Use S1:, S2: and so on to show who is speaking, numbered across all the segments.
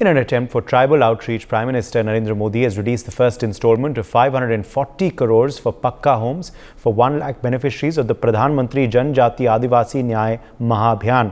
S1: In an attempt for tribal outreach, Prime Minister Narendra Modi has released the first installment of 540 crores for Pucca homes for 1 lakh beneficiaries of the Pradhan Mantri Janjati Adivasi Nyay Maha Abhiyaan.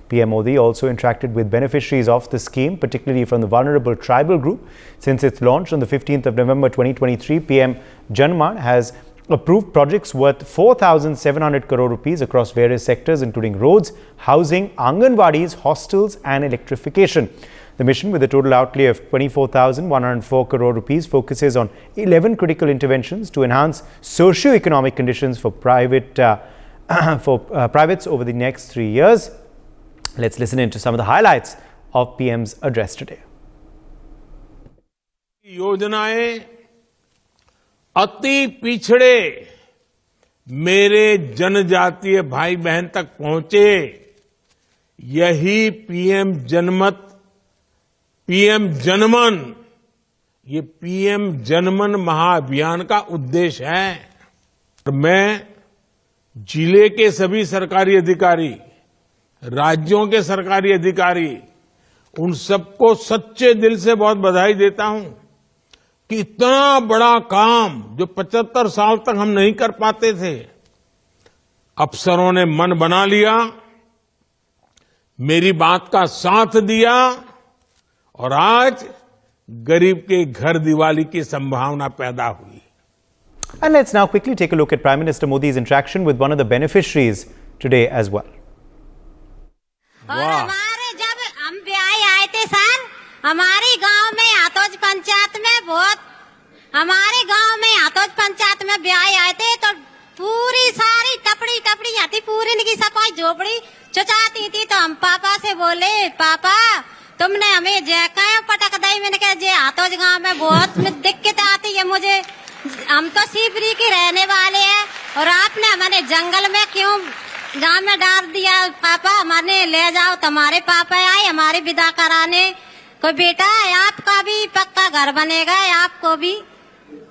S1: PM Modi also interacted with beneficiaries of the scheme, particularly from the vulnerable tribal group. Since its launch on the 15th of November 2023, PM Janman has approved projects worth 4,700 crore rupees across various sectors, including roads, housing, Anganwadis, hostels and electrification. The mission, with a total outlay of 24,104 crore rupees, focuses on 11 critical interventions to enhance socio-economic conditions for privates over the next 3 years. Let's listen into some of the highlights of PM's address today.
S2: योजनाएं अति पिछड़े मेरे जनजातीय भाई बहन तक पहुंचे, यही पीएम जनमन, ये पीएम जनमन महाअभियान का उद्देश्य है। मैं जिले के सभी सरकारी अधिकारी, राज्यों के सरकारी अधिकारी, उन सबको सच्चे दिल से बहुत बधाई देता हूं कि इतना बड़ा काम जो 75 साल तक हम नहीं कर पाते थे, अफसरों ने मन बना लिया, मेरी बात का साथ दिया और आज गरीब के घर दिवाली की संभावना पैदा हुई।
S1: And let's now quickly take a look at Prime Minister Modi's interaction with one of the beneficiaries today as well.
S3: और हमारे जब हम ब्याह आए थे सर, हमारे गांव में आतोज पंचायत में ब्याह आए थे, तो पूरी सारी टपड़ी आती, पूरी की सफाई झोपड़ी चुचाती थी। तो हम पापा से बोले, पापा तुमने हमें जैकाया पटक दी। मैंने कहा जे आतोज गांव में बहुत दिक्कत आती है मुझे, हम तो सीपरी के रहने वाले हैं और आपने हमारे जंगल में क्यों गांव में डाल दिया। पापा हमारे ले जाओ। तुम्हारे पापा आए हमारी विदा कराने को, बेटा आपका भी पक्का घर बनेगा, आपको भी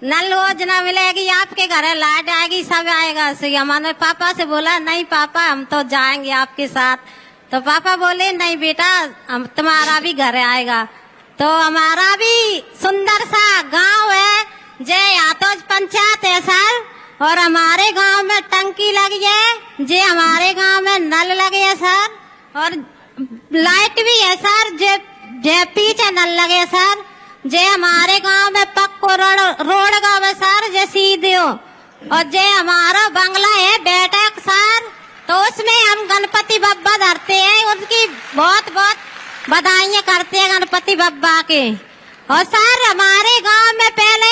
S3: नल योजना मिलेगी, आपके घर लाइट आएगी, सब आएगा। हमारे पापा से बोला, नहीं पापा हम तो जाएंगे आपके साथ। तो पापा बोले, नहीं बेटा हम तुम्हारा भी घर आएगा। तो हमारा भी सुंदर सा गांव है, जय आतोज पंचायत है सर, और हमारे गांव में टंकी लगी है, जे हमारे गांव में नल लगे है सर, और लाइट भी है सर, जे पीछे नल लगे सर, जे हमारे गांव में पक्को रोड गांव है सर, जे सीधे हो, और जे हमारा बंगला है बैठक सर, तो उसमें हम गणपति बप्पा धरते हैं, उनकी बहुत बहुत बधाइयां करते हैं गणपति बप्पा के। और सर हमारे गांव में पहले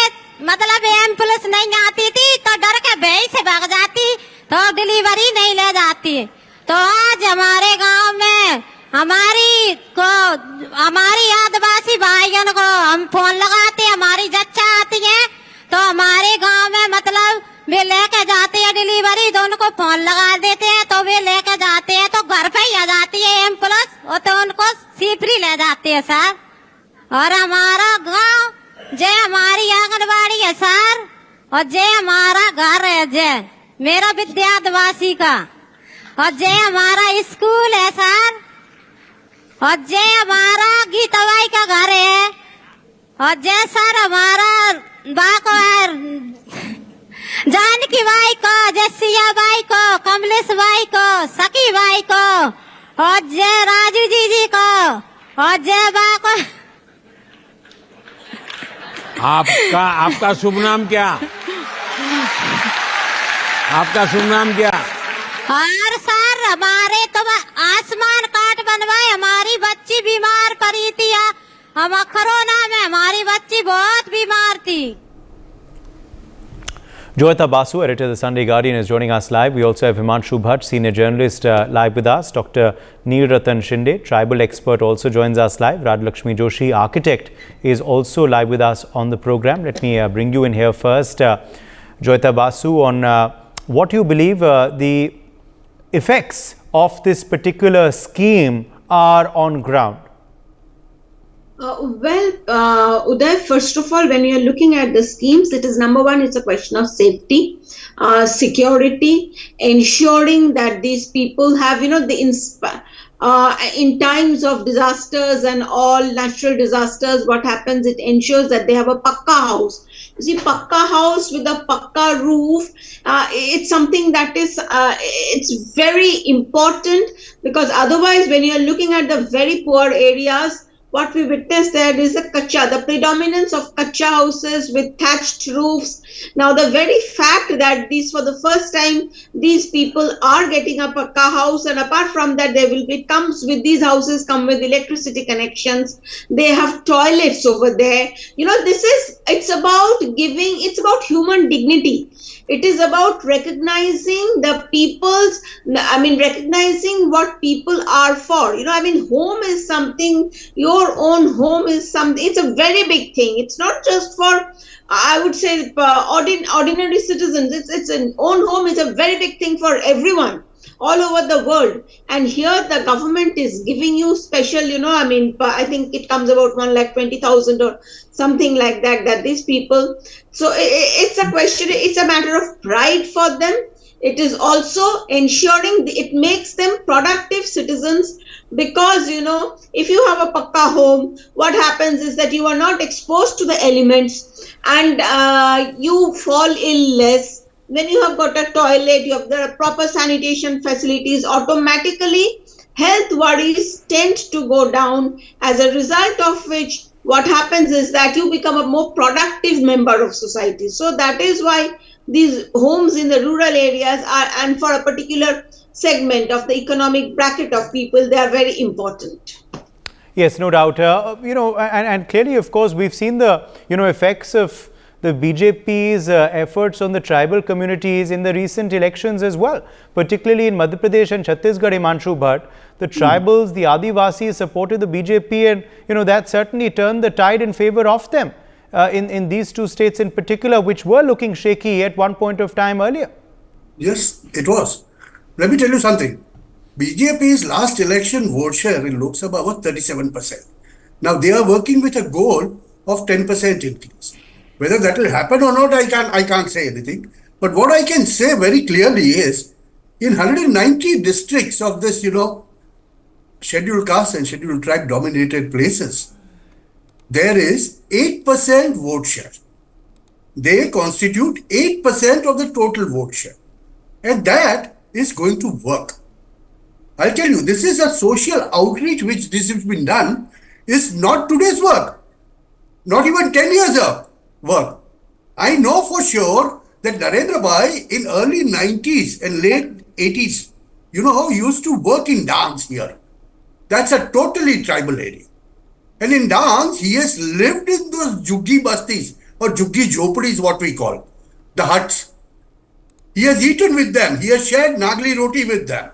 S3: मतलब एम्बुलेंस नहीं आती थी, तो डर के भय से भाग जाती, तो डिलीवरी नहीं ले जाती। तो आज हमारे गांव में हमारी आदिवासी भाइयों को हम फोन लगाते, हमारी जच्चा आती है, तो हमारे गांव में मतलब वे लेके जाते हैं डिलीवरी, तो उनको फोन लगा देते हैं, तो वे लेके जाते हैं, तो घर पे ही आ जाती है एम्बुलेंस, और तो उनको सीपरी ले जाते हैं सर। और हमारा गांव जय हमारी आंगनबाड़ी है सर, और जय हमारा घर है, जय मेरा विद्या आदिवासी का, और जय हमारा स्कूल है सर, और जय हमारा गीताबाई का घर है, और जय सर हमारा बाको जानकी बाई को, जय सिया बाई को, कमलेश बाई को, सखी बाई को, और जय राजू जी को, और जय बाको।
S2: आपका शुभ नाम क्या? आपका शुभ नाम क्या?
S3: और सर हमारे तो आयुष्मान कार्ड बनवाए, हमारी बच्ची बीमार पड़ी थी, हम कोरोना में हमारी बच्ची बहुत बीमार थी।
S1: Joyita Basu, editor of the Sunday Guardian, is joining us live. We also have Himanshu Bhatt, senior journalist, live with us. Dr. Neelratan Shinde, tribal expert, also joins us live. Radhalakshmi Joshi, architect, is also live with us on the program. Let me bring you in here first, Joyita Basu, on what you believe the effects of this particular scheme are on ground.
S4: Uday, first of all, when you are looking at the schemes, it is number one, it's a question of safety, security, ensuring that these people have, in times of disasters and all natural disasters, what happens, it ensures that they have a Pucca house. You see, Pucca house with a Pucca roof, it's something that is, it's very important, because otherwise when you're looking at the very poor areas, what we witness there is the predominance of kacha houses with thatched roofs. Now, the very fact that these, for the first time, these people are getting a Pucca house, and apart from that, comes with these houses come with electricity connections. They have toilets over there. It's about giving, it's about human dignity. It is about recognizing recognizing what people are for. Home is something, your own home is something, it's a very big thing. It's not just for, I would say, ordinary citizens. It's an own home is a very big thing for everyone all over the world. And here the government is giving you special, I think it comes about 1,20,000 or something like that these people. So it's a question, it's a matter of pride for them. It is also ensuring it makes them productive citizens, because if you have a Pucca home, what happens is that you are not exposed to the elements, and you fall ill less. When you have got a toilet, you have the proper sanitation facilities, automatically health worries tend to go down, as a result of which what happens is that you become a more productive member of society. So that is why these homes in the rural areas are, and for a particular segment of the economic bracket of people, they are very important.
S1: Yes, no doubt. And clearly, of course, we've seen the, effects of the BJP's efforts on the tribal communities in the recent elections as well, particularly in Madhya Pradesh and Chhattisgarh. Himanshu Bhatt, the tribals, the Adivasis supported the BJP, and that certainly turned the tide in favor of them in these two states in particular, which were looking shaky at one point of time earlier.
S5: Yes, it was. Let me tell you something. BJP's last election vote share in Lok Sabha was 37%. Now they are working with a goal of 10% increase. Whether that will happen or not, I can't say anything. But what I can say very clearly is, in 190 districts of this, scheduled caste and scheduled tribe dominated places, there is 8% vote share. They constitute 8% of the total vote share. And that is going to work. I'll tell you, this is a social outreach which this has been done, is not today's work, not even 10 years of work. I know for sure that Narendra Bhai in early 90s and late 80s, used to work in dance here. That's a totally tribal area. And in dance, he has lived in those Juggi Bastis or Juggi Jhopadis, what we call, the huts. He has eaten with them. He has shared Nagli roti with them.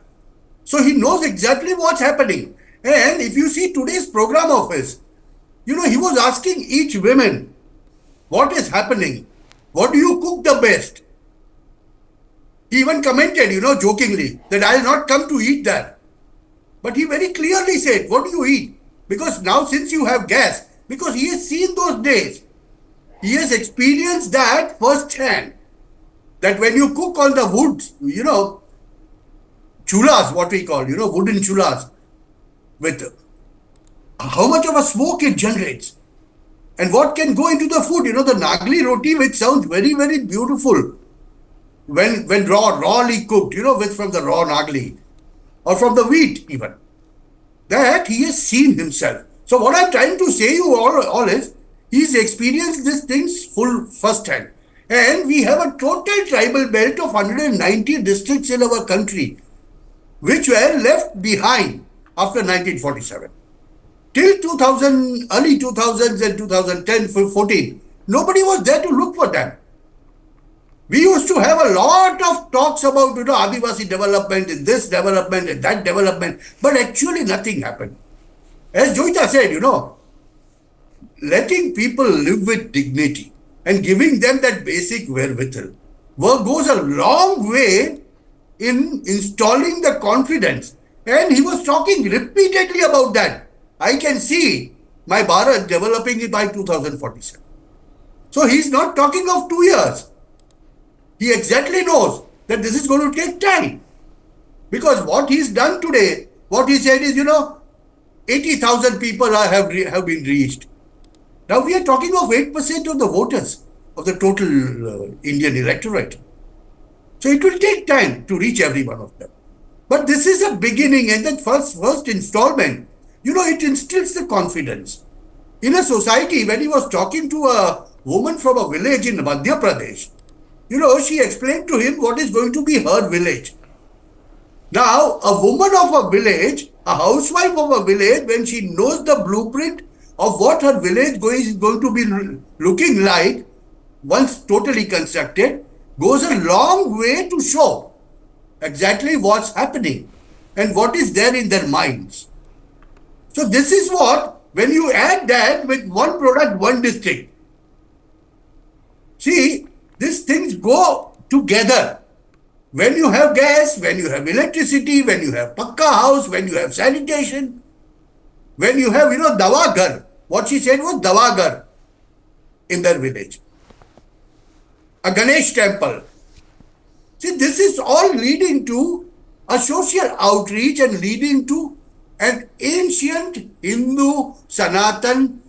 S5: So he knows exactly what's happening. And if you see today's program of his, he was asking each woman, what is happening? What do you cook the best? He even commented, jokingly, that I will not come to eat that. But he very clearly said, what do you eat? Because now since you have gas, because he has seen those days, he has experienced that firsthand. That when you cook on the wood, chulas, what we call, wooden chulas, with how much of a smoke it generates. And what can go into the food, the Nagli roti, which sounds very, very beautiful when rawly cooked, from the raw Nagli or from the wheat even. That he has seen himself. So what I'm trying to say you all is, he's experienced these things firsthand. And we have a total tribal belt of 190 districts in our country, which were left behind after 1947. Till 2000, early 2000s and 2010, 14, nobody was there to look for them. We used to have a lot of talks about, Adivasi development, and this development, and that development, but actually nothing happened. As Joyita said, letting people live with dignity and giving them that basic wherewithal goes a long way in installing the confidence. And he was talking repeatedly about that. I can see my Bharat developing it by 2047. So he's not talking of 2 years. He exactly knows that this is going to take time. Because what he's done today What he said is, 80,000 people have been reached. Now we are talking of 8% of the voters of the total Indian electorate. So it will take time to reach every one of them. But this is a beginning, and that first installment, it instills the confidence. In a society, when he was talking to a woman from a village in Madhya Pradesh, she explained to him what is going to be her village. Now, a woman of a village, a housewife of a village, when she knows the blueprint of what her village is going to be looking like, once totally constructed, goes a long way to show exactly what's happening and what is there in their minds. So this is what, when you add that with one product, one district, see, these things go together. When you have gas, when you have electricity, when you have Pucca house, when you have sanitation, when you have, Davagar, what she said was Davagar in their village. A Ganesh temple. See, this is all leading to a social outreach and leading to an ancient Hindu Sanatan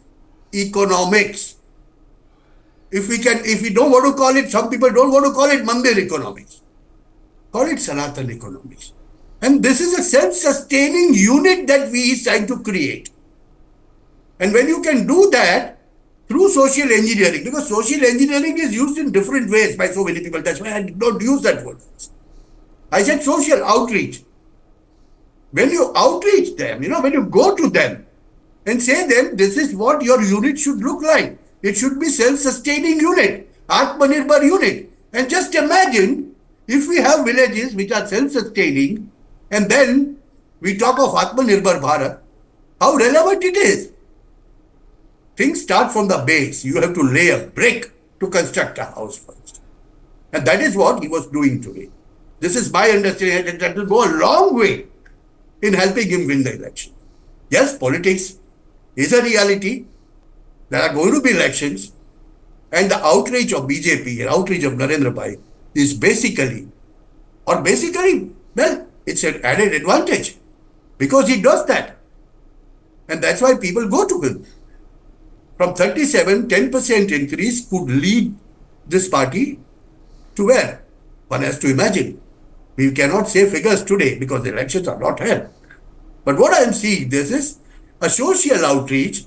S5: economics. If we don't want to call it, some people don't want to call it Mandir economics. Call it Sanatan economics. And this is a self-sustaining unit that we are trying to create. And when you can do that through social engineering, because social engineering is used in different ways by so many people, that's why I did not use that word first. I said social outreach. When you outreach them, when you go to them and say them, this is what your unit should look like. It should be self-sustaining unit, Atmanirbhar unit. And just imagine if we have villages which are self-sustaining and then we talk of Atmanirbhar Bharat, how relevant it is. Things start from the base. You have to lay a brick to construct a house first. And that is what he was doing today. This is my understanding, and that will go a long way in helping him win the election. Yes, politics is a reality. There are going to be elections, and the outrage of BJP and outrage of Narendra Bhai is basically, well, it's an added advantage because he does that. And that's why people go to him. From 37, 10% increase could lead this party to where? One has to imagine. We cannot say figures today because the elections are not held. But what I am seeing, this is a social outreach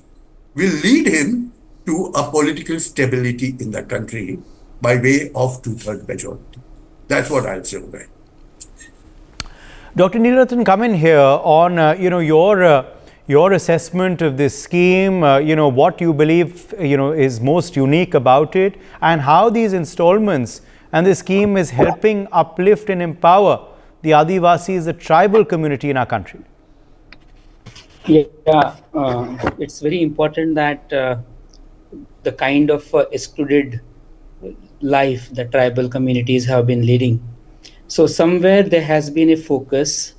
S5: will lead him to a political stability in the country by way of 2/3 majority. That's what I'll say.
S1: Dr. Nilanjans, come in here on your assessment of this scheme, what you believe is most unique about it, and how these installments and this scheme is helping uplift and empower the Adivasis, the tribal community in our country.
S6: Yeah, it's very important that the kind of excluded life that tribal communities have been leading. So somewhere there has been a focus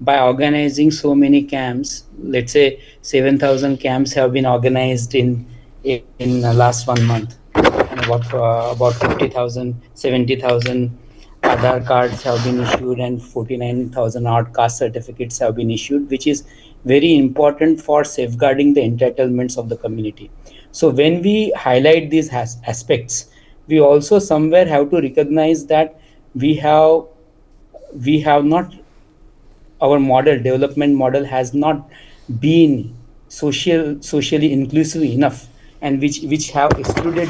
S6: by organizing so many camps. Let's say 7,000 camps have been organized in last 1 month, and about 50,000, 70,000 Aadhaar cards have been issued, and 49,000 odd caste certificates have been issued, which is very important for safeguarding the entitlements of the community. So when we highlight these aspects, we also somewhere have to recognize that we have not, our development model has not been socially inclusive enough, and which have excluded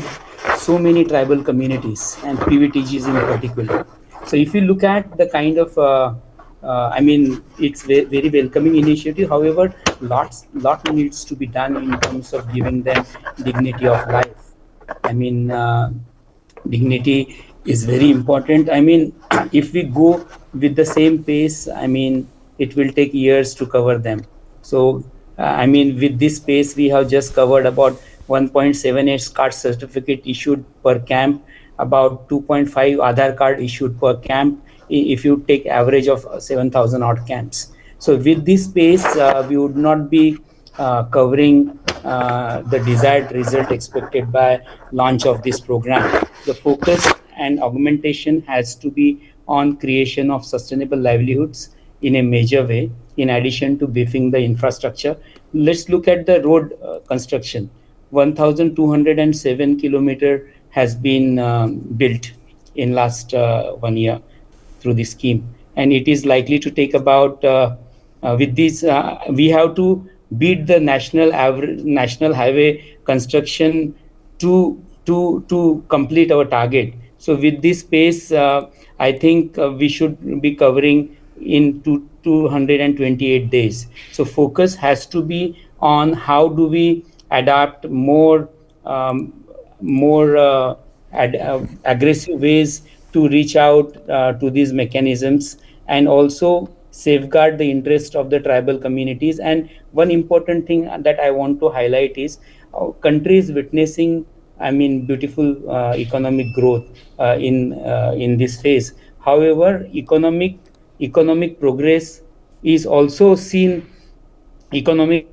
S6: so many tribal communities and PVTGs in particular. So if you look at the kind of it's very welcoming initiative. However, lot needs to be done in terms of giving them dignity of life. Dignity is very important. If we go with the same pace, it will take years to cover them. So, with this pace, we have just covered about 1.78 card certificate issued per camp, about 2.5 Aadhaar card issued per camp, if you take average of 7,000 odd camps. So with this pace, we would not be covering the desired result expected by launch of this program. The focus and augmentation has to be on creation of sustainable livelihoods in a major way, in addition to beefing the infrastructure. Let's look at the road construction. 1,207 kilometer has been built in last 1 year through the scheme, and it is likely to take about with this we have to beat the national highway construction to complete our target. So with this pace, I think we should be covering in 228 days. So focus has to be on how do we adapt more aggressive ways to reach out to these mechanisms, and also safeguard the interest of the tribal communities. And one important thing that I want to highlight is country is witnessing, I mean, beautiful economic growth in this phase. However, economic progress is also seen. Economic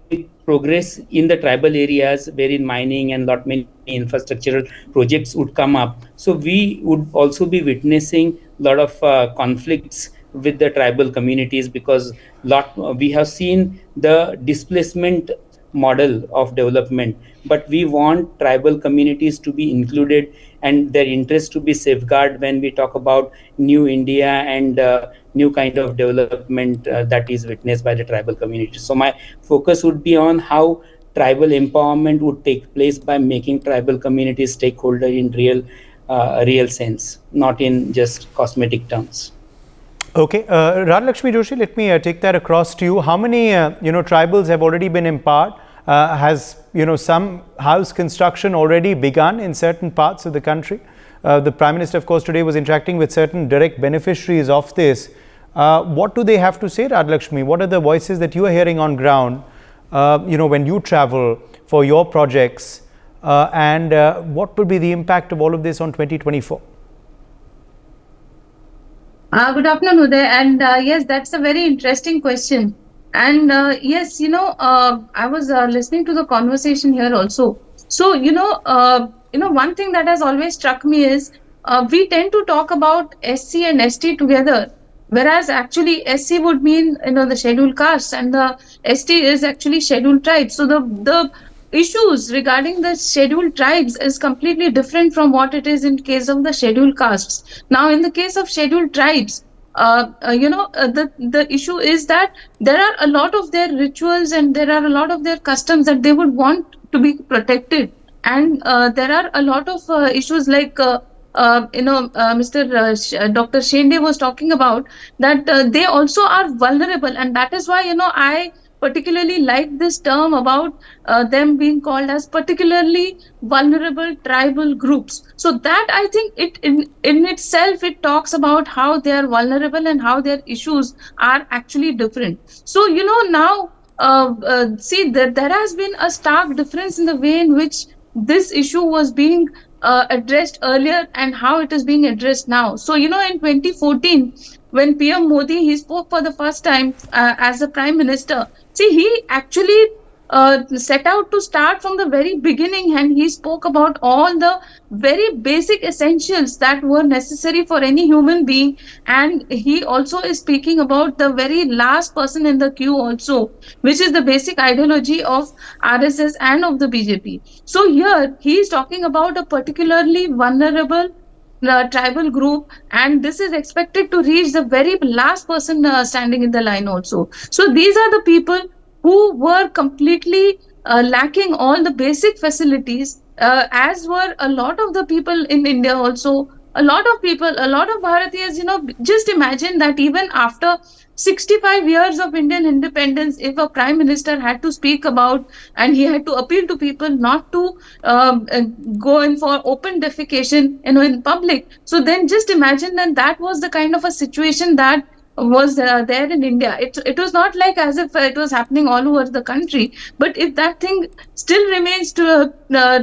S6: progress in the tribal areas wherein mining and lot many infrastructural projects would come up. So we would also be witnessing a lot of conflicts with the tribal communities, because we have seen the displacement model of development, but we want tribal communities to be included and their interests to be safeguarded when we talk about new India and new kind of development that is witnessed by the tribal community. So my focus would be on how tribal empowerment would take place by making tribal communities stakeholder in real sense, not in just cosmetic terms.
S1: Okay, Radhalakshmi Joshi, let me take that across to you. How many tribals have already been empowered? Has some house construction already begun in certain parts of the country? The Prime Minister, of course, today was interacting with certain direct beneficiaries of this. What do they have to say, Radhalakshmi? What are the voices that you are hearing on ground, when you travel for your projects, and what will be the impact of all of this on 2024?
S7: Good afternoon, Uday. And yes, that's a very interesting question. And yes, I was listening to the conversation here also. So, one thing that has always struck me is we tend to talk about SC and ST together, whereas actually SC would mean, the scheduled castes, and the ST is actually scheduled tribes. So the issues regarding the scheduled tribes is completely different from what it is in case of the scheduled castes. Now, in the case of scheduled tribes, the issue is that there are a lot of their rituals and there are a lot of their customs that they would want to be protected, and there are a lot of issues like Mr. Dr. Shende was talking about, that they also are vulnerable, and that is why I particularly like this term about them being called as particularly vulnerable tribal groups. So that, I think, it in itself, it talks about how they are vulnerable and how their issues are actually different. So now see that there has been a stark difference in the way in which this issue was being addressed earlier and how it is being addressed now. So in 2014, when PM Modi, he spoke for the first time as a Prime Minister, see, he actually set out to start from the very beginning, and he spoke about all the very basic essentials that were necessary for any human being. And he also is speaking about the very last person in the queue also, which is the basic ideology of RSS and of the BJP. So here he is talking about a particularly vulnerable tribal group, and this is expected to reach the very last person standing in the line also. So these are the people who were completely lacking all the basic facilities, as were a lot of the people in India also. A lot of Bharatiyas, just imagine that even after 65 years of Indian independence, if a Prime Minister had to speak about, and he had to appeal to people not to go in for open defecation in public, so then just imagine that was the kind of a situation that was there in India. It was not like as if it was happening all over the country, but if that thing still remains to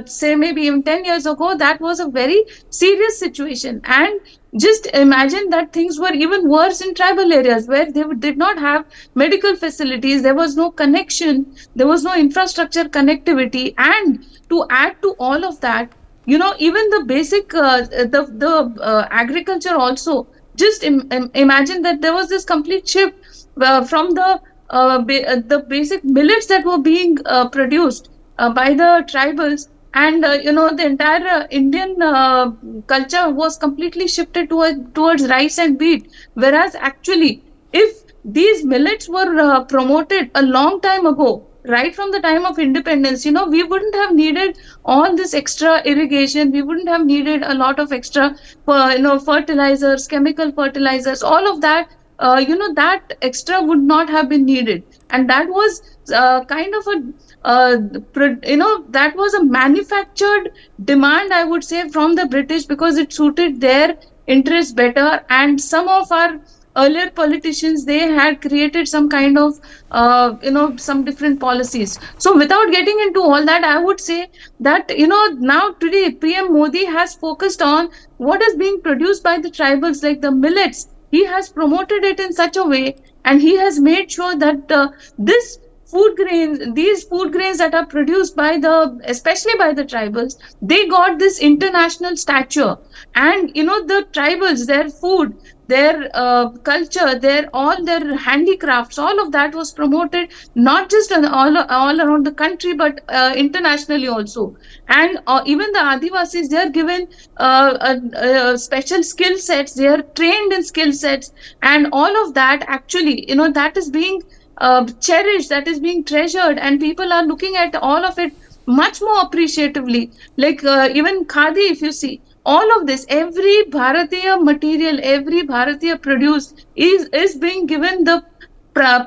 S7: say maybe even 10 years ago, that was a very serious situation. And just imagine that things were even worse in tribal areas where they did not have medical facilities, there was no connection, there was no infrastructure connectivity. And to add to all of that, even the basic agriculture also. Just imagine that there was this complete shift from the the basic millets that were being produced by the tribals, and the entire Indian culture was completely shifted towards rice and wheat. Whereas actually, if these millets were promoted a long time ago, right from the time of independence, we wouldn't have needed all this extra irrigation. We wouldn't have needed a lot of extra, fertilizers, chemical fertilizers, all of that. That extra would not have been needed, and that was kind of a that was a manufactured demand, I would say, from the British, because it suited their interests better. And some of our earlier politicians, they had created some kind of some different policies. So without getting into all that, I would say that now today PM Modi has focused on what is being produced by the tribals, like the millets. He has promoted it in such a way, and he has made sure that these food grains that are produced by especially by the tribals, they got this international stature. And the tribals, their food, their culture, all their handicrafts, all of that was promoted, not just all around the country, but internationally also. And even the Adivasis, they are given special skill sets, they are trained in skill sets, and all of that actually, that is being cherished, that is being treasured, and people are looking at all of it much more appreciatively. Like even khadi, if you see, all of this, every Bharatiya material, every Bharatiya produce is being given the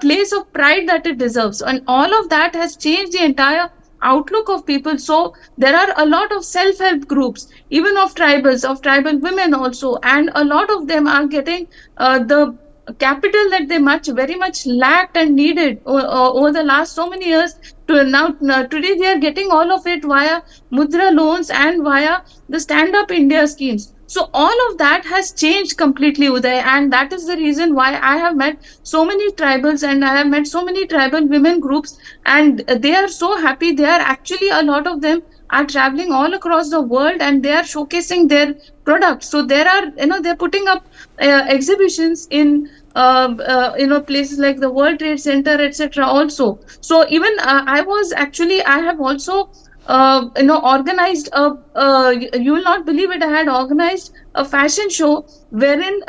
S7: place of pride that it deserves, and all of that has changed the entire outlook of people. So there are a lot of self-help groups, even of tribals, of tribal women also, and a lot of them are getting the capital that they very much lacked and needed over the last so many years. To now today they are getting all of it via mudra loans and via the Stand Up India schemes. So all of that has changed completely, Uday, and that is the reason why I have met so many tribals, and I have met so many tribal women groups, and they are so happy. They are actually, a lot of them are traveling all across the world, and they are showcasing their products. So there are, they're putting up exhibitions in places like the World Trade Center, etc. also. So even I have also organized you will not believe it, I had organized a fashion show wherein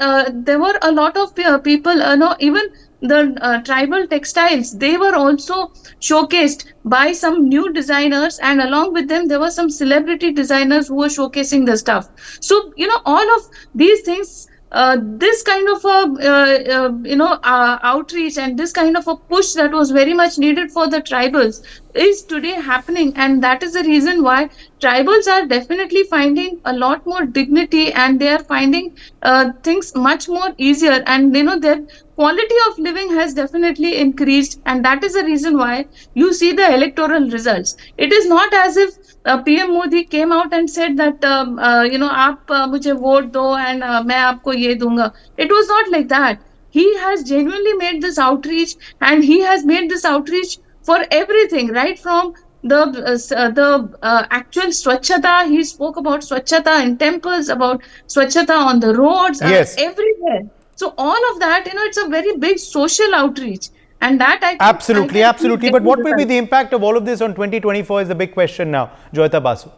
S7: there were a lot of people, even the tribal textiles, they were also showcased by some new designers, and along with them there were some celebrity designers who were showcasing the stuff. So all of these things, this kind of a outreach, and this kind of a push that was very much needed for the tribals is today happening. And that is the reason why tribals are definitely finding a lot more dignity, and they are finding things much more easier, and their quality of living has definitely increased. And that is the reason why you see the electoral results. It is not as if PM Modi came out and said that आप मुझे vote दो and मैं आपको ये दूंगा. It was not like that. He has genuinely made this outreach, and he has made this outreach for everything, right from the actual swachhata. He spoke about swachhata in temples, about swachhata on the roads,
S1: Yes.
S7: everywhere. So all of that, it's a very big social outreach. And that I think
S1: Absolutely. But what will be the impact of all of this on 2024 is the big question now, Joyita Basu.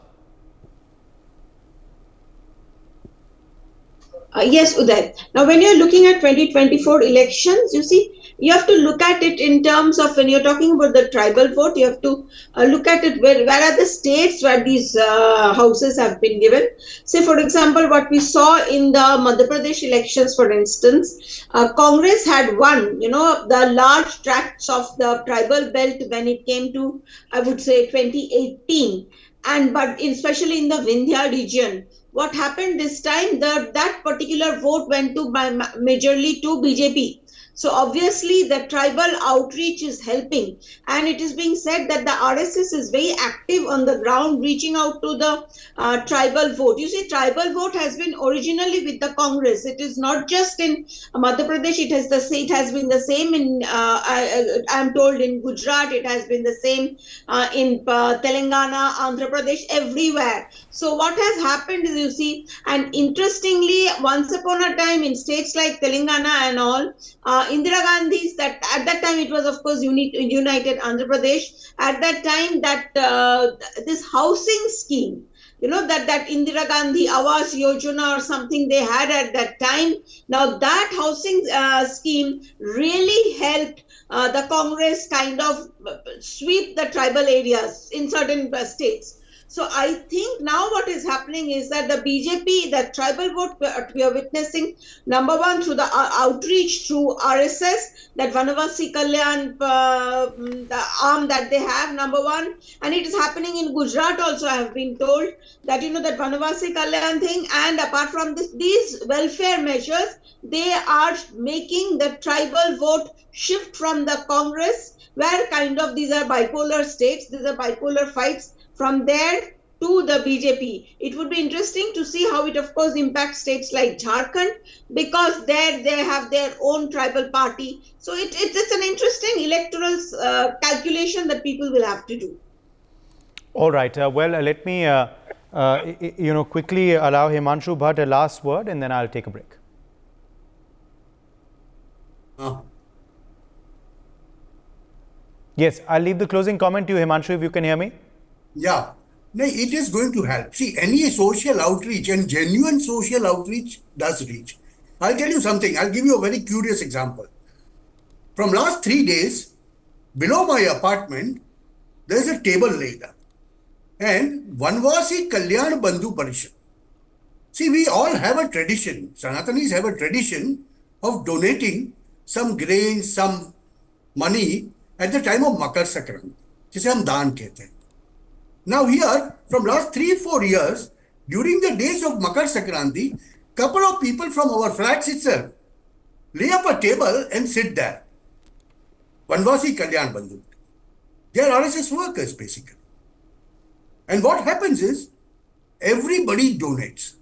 S4: Yes, Uday. Now, when you're looking at 2024 elections, you see, you have to look at it in terms of, when you're talking about the tribal vote, you have to look at it where are the states where these houses have been given. Say, for example, what we saw in the Madhya Pradesh elections, for instance, Congress had won, the large tracts of the tribal belt when it came to, I would say, 2018. But especially in the Vindhya region, what happened this time, that particular vote went to majorly to BJP. So obviously the tribal outreach is helping, and it is being said that the RSS is very active on the ground, reaching out to the tribal vote. You see, tribal vote has been originally with the Congress. It is not just in Madhya Pradesh. It has been the same in I am told in Gujarat. It has been the same in Telangana, Andhra Pradesh, everywhere. So what has happened is, you see, and interestingly, once upon a time in states like Telangana and all, Indira Gandhi's, that at that time it was of course United Andhra Pradesh. At that time, that this housing scheme, that Indira Gandhi Awas Yojana or something they had at that time. Now that housing scheme really helped the Congress kind of sweep the tribal areas in certain states. So I think now what is happening is that the BJP, the tribal vote we are witnessing, number one, through the outreach through RSS, that Vanavasi Kalyan, the arm that they have, number one. And it is happening in Gujarat also, I have been told, that, that Vanavasi Kalyan thing. And apart from this, these welfare measures, they are making the tribal vote shift from the Congress, where kind of these are bipolar states, these are bipolar fights, from there to the BJP. It would be interesting to see how it, of course, impacts states like Jharkhand, because there they have their own tribal party. So it's an interesting electoral calculation that people will have to do.
S1: All right. Let me quickly allow Himanshu Bhatt a last word, and then I'll take a break. Yes, I'll leave the closing comment to you, Himanshu, if you can hear me.
S5: Yeah, no, it is going to help. See, any social outreach and genuine social outreach does reach. I'll tell you something. I'll give you a very curious example. From last 3 days, below my apartment, there's a table laid up. And Vanvasi Kalyan Bandhu Parishad. See, we all have a tradition. Sanatanis have a tradition of donating some grains, some money at the time of Makar Sankranti, जिसे हम दान कहते हैं. Now here, from last 3-4 years, during the days of Makar Sankranti, couple of people from our flats itself lay up a table and sit there. Vanvasi Kalyan Bandhu. They are RSS workers basically. And what happens is, everybody donates.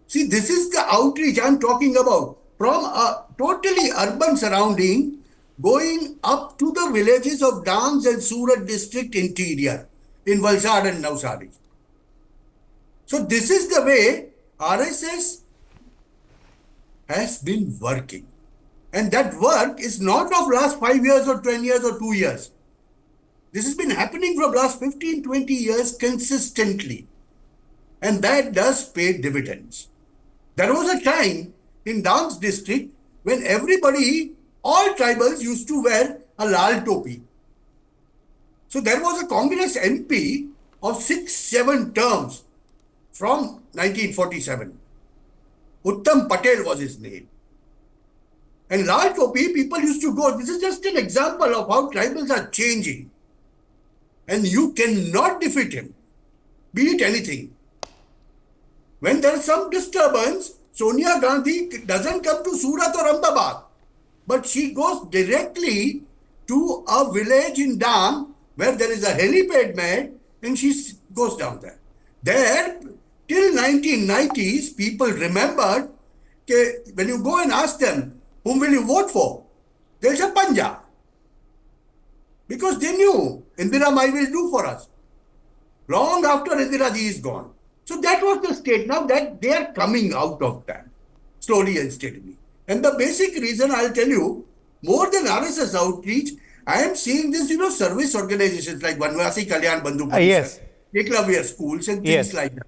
S5: See, this is the outreach I'm talking about. From a totally urban surrounding, going up to the villages of Dams and Surat district interior in Valsad and Navsari. So this is the way RSS has been working. And that work is not of last 5 years or 10 years or 2 years. This has been happening from last 15-20 years consistently. And that does pay dividends. There was a time in Dams district when everybody, all tribals used to wear a lal topi. So there was a Congress MP of 6-7 terms from 1947. Uttam Patel was his name. And lal topi, people used to go. This is just an example of how tribals are changing. And you cannot defeat him, be it anything. When there is some disturbance, Sonia Gandhi doesn't come to Surat or Ahmedabad, but she goes directly to a village in Dam where there is a helipad made, and she goes down there. There, till 1990s, people remembered that when you go and ask them, whom will you vote for? They'll say Punjab. Because they knew Indira Mai will do for us. Long after Indira Ji is gone. So that was the state. Now that they are coming out of that, slowly and steadily. And the basic reason I'll tell you, more than RSS outreach, I am seeing this, service organizations like Vanvasi Kalyan Bandhu Parishad,
S1: yes.
S5: Eklavya schools and things like that.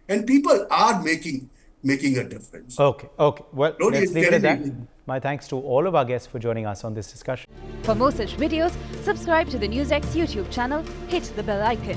S5: And people are making a difference.
S1: Okay. Well,
S5: Slowly
S1: let's leave it at that.
S5: steadily.
S1: My thanks to all of our guests for joining us on this discussion.
S8: For more such videos, subscribe to the NewsX YouTube channel, hit the bell icon.